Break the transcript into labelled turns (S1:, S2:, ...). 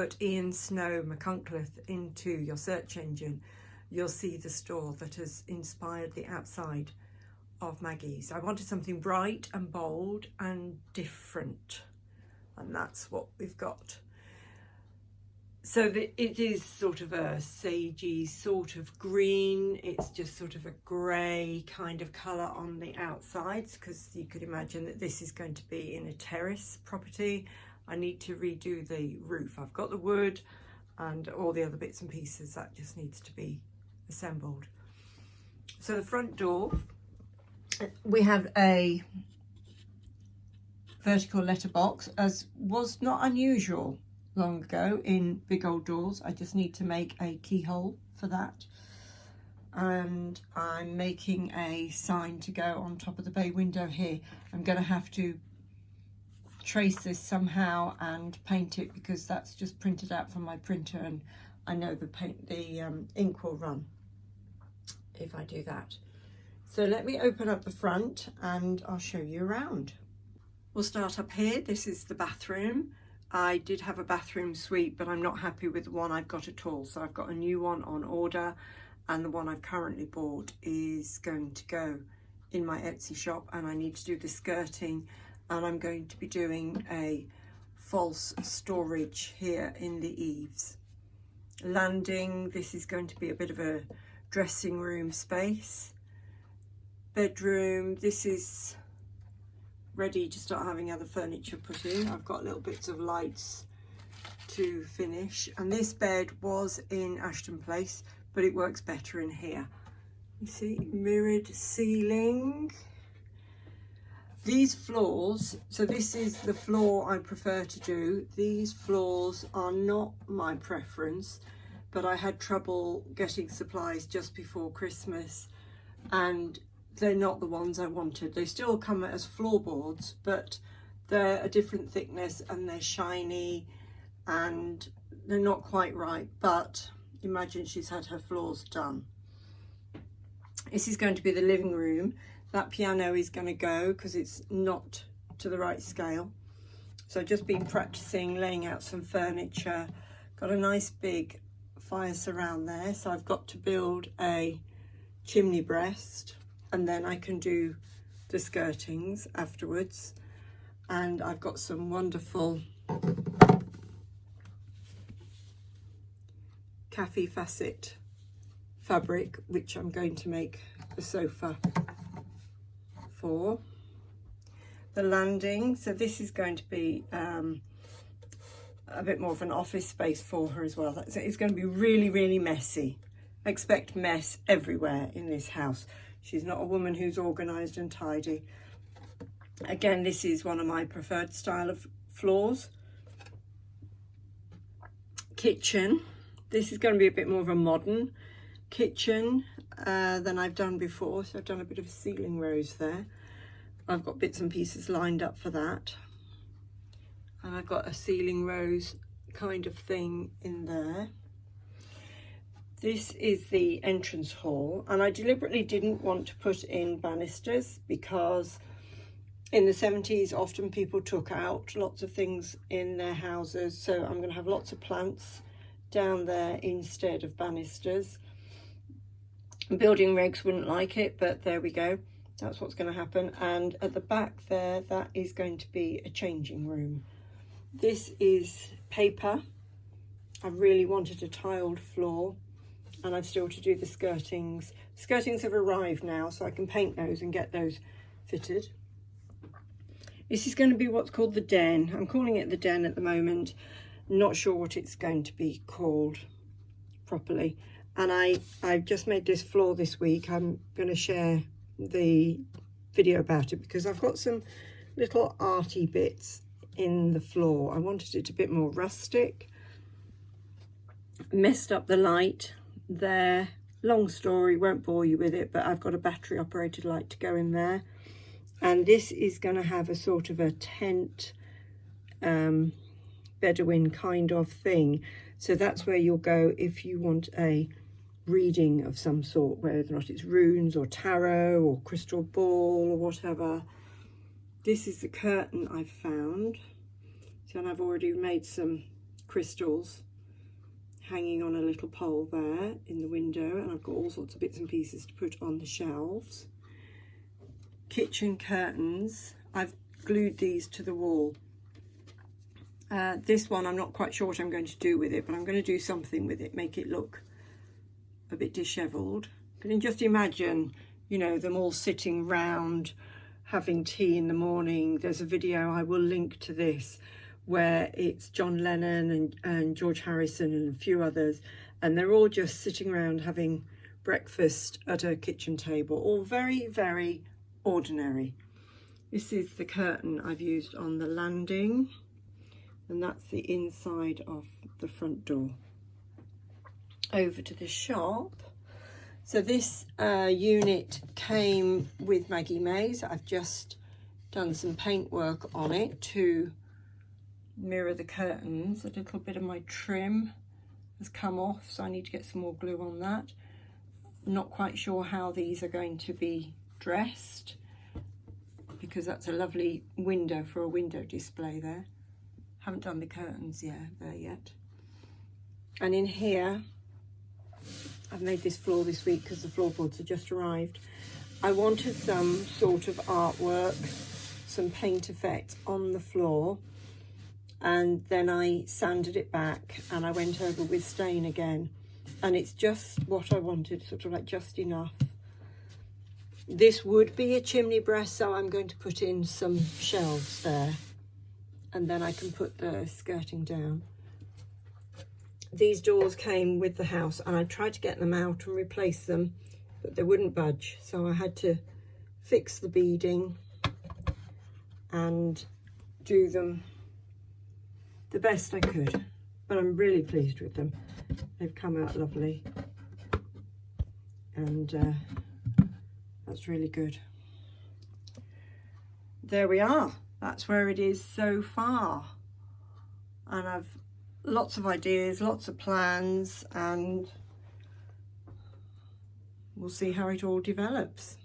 S1: put Ian Snow McCuncliffe into your search engine, you'll see the store that has inspired the outside of Maggie's. I wanted something bright and bold and different, and that's what we've got. So it is sort of a sagey sort of green. It's just sort of a grey kind of colour on the outsides, because you could imagine that this is going to be in a terrace property. I need to redo the roof. I've got the wood and all the other bits and pieces that just needs to be assembled. So the front door, we have a vertical letterbox, as was not unusual long ago in big old doors. I just need to make a keyhole for that, and I'm making a sign to go on top of the bay window here. I'm going to have to trace this somehow and paint it, because that's just printed out from my printer, and I know the ink will run if I do that. So let me open up the front and I'll show you around. We'll start up here. This is the bathroom. I did have a bathroom suite, but I'm not happy with the one I've got at all. So I've got a new one on order, and the one I've currently bought is going to go in my Etsy shop, and I need to do the skirting, and I'm going to be doing a false storage here in the eaves. Landing, this is going to be a bit of a dressing room space. Bedroom, this is ready to start having other furniture put in. I've got little bits of lights to finish, and this bed was in Ashton Place, but it works better in here. You see, mirrored ceiling. These floors, so this is the floor I prefer to do. These floors are not my preference, but I had trouble getting supplies just before Christmas, and they're not the ones I wanted. They still come as floorboards, but they're a different thickness and they're shiny and they're not quite right. But imagine she's had her floors done. This is going to be the living room. That piano is going to go because it's not to the right scale. So I've just been practicing laying out some furniture. Got a nice big fire surround there, so I've got to build a chimney breast, and then I can do the skirtings afterwards. And I've got some wonderful Cafe Facet fabric, which I'm going to make the sofa for. The landing, so this is going to be a bit more of an office space for her as well. It's going to be really, really messy. Expect mess everywhere in this house. She's not a woman who's organised and tidy. Again, this is one of my preferred style of floors. Kitchen. This is going to be a bit more of a modern kitchen than I've done before. So I've done a bit of a ceiling rose there. I've got bits and pieces lined up for that. And I've got a ceiling rose kind of thing in there. This is the entrance hall, and I deliberately didn't want to put in banisters because in the 70s often people took out lots of things in their houses, so I'm going to have lots of plants down there instead of banisters. Building regs wouldn't like it, but there we go, that's what's going to happen. And at the back there, that is going to be a changing room. This is paper. I really wanted a tiled floor, and I've still to do the skirtings. Skirtings have arrived now, so I can paint those and get those fitted. This is going to be what's called the den. I'm calling it the den at the moment. Not sure what it's going to be called properly. And I've just made this floor this week. I'm going to share the video about it because I've got some little arty bits in the floor. I wanted it a bit more rustic. Messed up the light there. Long story, won't bore you with it, but I've got a battery operated light to go in there. And this is going to have a sort of a tent Bedouin kind of thing. So that's where you'll go if you want a reading of some sort, whether or not it's runes or tarot or crystal ball or whatever. This is the curtain I've found. So, and I've already made some crystals hanging on a little pole there in the window, and I've got all sorts of bits and pieces to put on the shelves. Kitchen curtains, I've glued these to the wall. This one I'm not quite sure what I'm going to do with it, but I'm going to do something with it, make it look a bit dishevelled. Can you just imagine, you know, them all sitting round having tea in the morning? There's a video, I will link to this, where it's John Lennon and George Harrison and a few others, and they're all just sitting around having breakfast at a kitchen table, all very, very ordinary. This is the curtain I've used on the landing, and that's the inside of the front door. Over to the shop. So this unit came with Maggie Mays. I've just done some paint work on it to mirror the curtains. A little bit of my trim has come off, so I need to get some more glue on that. I'm not quite sure how these are going to be dressed, because that's a lovely window for a window display there. Haven't done the curtains there yet. And in here, I've made this floor this week because the floorboards have just arrived. I wanted some sort of artwork, some paint effect on the floor, and then I sanded it back and I went over with stain again, and it's just what I wanted, sort of like just enough. This would be a chimney breast, so I'm going to put in some shelves there, and then I can put the skirting down. These doors came with the house, and I tried to get them out and replace them, but they wouldn't budge, so I had to fix the beading and do them the best I could, but I'm really pleased with them. They've come out lovely, and that's really good. There we are. That's where it is so far, and I've lots of ideas, lots of plans, and we'll see how it all develops.